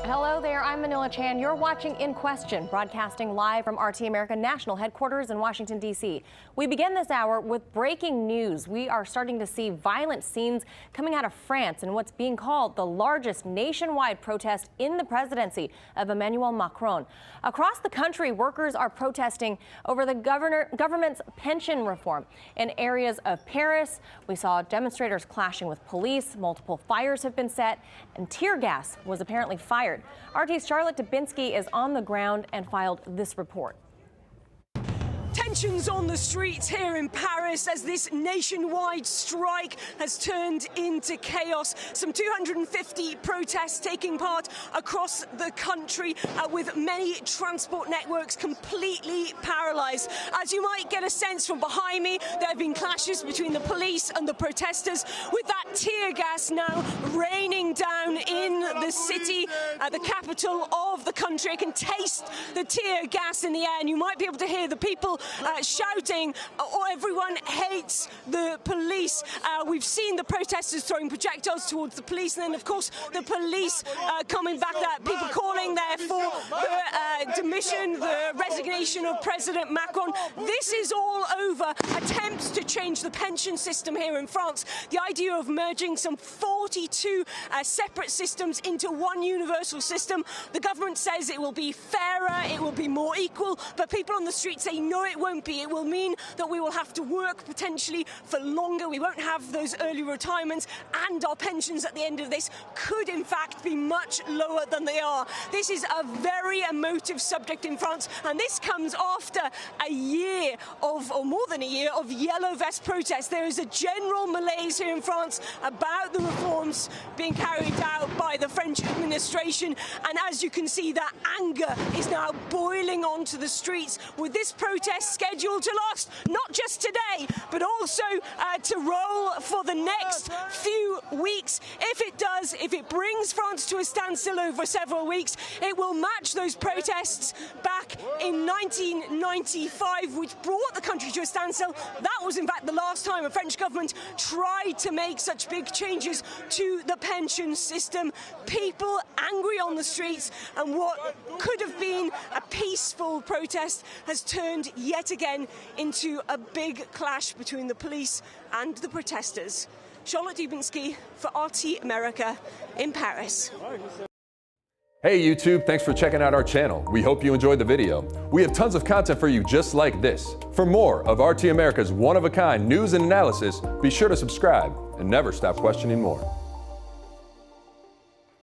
Hello there, I'm Manila Chan. You're watching In Question, broadcasting live from RT America National Headquarters in Washington, D.C. We begin this hour with breaking news. We are starting to see violent scenes coming out of France in what's being called the largest nationwide protest in the presidency of Emmanuel Macron. Across the country, workers are protesting over the government's pension reform. In areas of Paris, we saw demonstrators clashing with police, multiple fires have been set, and tear gas was apparently fired. RT's Charlotte Dubenskij is on the ground and filed this report. Tensions on the streets here in Paris as this nationwide strike has turned into chaos. Some 250 protests taking part across the country with many transport networks completely paralyzed. As you might get a sense from behind me, there have been clashes between the police and the protesters, with that tear gas now raining down in the city, the capital of the country. I can taste the tear gas in the air, and you might be able to hear the people shouting, "Oh, everyone hates the police." We've seen the protesters throwing projectiles towards the police, and then, of course, the police coming back at people, calling there for the demission, the resignation of President Macron. This is all over attempts to change the pension system here in France. The idea of merging some 42 separate systems into one universal system. The government says it will be fairer, it will be more equal, but people on the street say no, it won't be. It will mean that we will have to work potentially for longer. We won't have those early retirements, and our pensions at the end of this could in fact be much lower than they are. This is a very emotive subject in France, and this comes after a year of, or more than a year, of yellow vest protests. There is a general malaise here in France about the reforms being carried out by the French administration, and as you can see, that anger is now boiling onto the streets, with this protest scheduled to last not just today, but also to roll for the next few weeks. If it does, if it brings France to a standstill over several weeks, it will match those protests back in 1995, which brought the country to a standstill. That was in fact the last time a French government tried to make such big changes to the pension system. People angry on the streets, and what could have been a peaceful protest has turned yet again into a big clash between the police and the protesters. Charlotte Dubenskij for RT America in Paris. Hey YouTube, thanks for checking out our channel. We hope you enjoyed the video. We have tons of content for you just like this. For more of RT America's one-of-a-kind news and analysis, be sure to subscribe and never stop questioning more.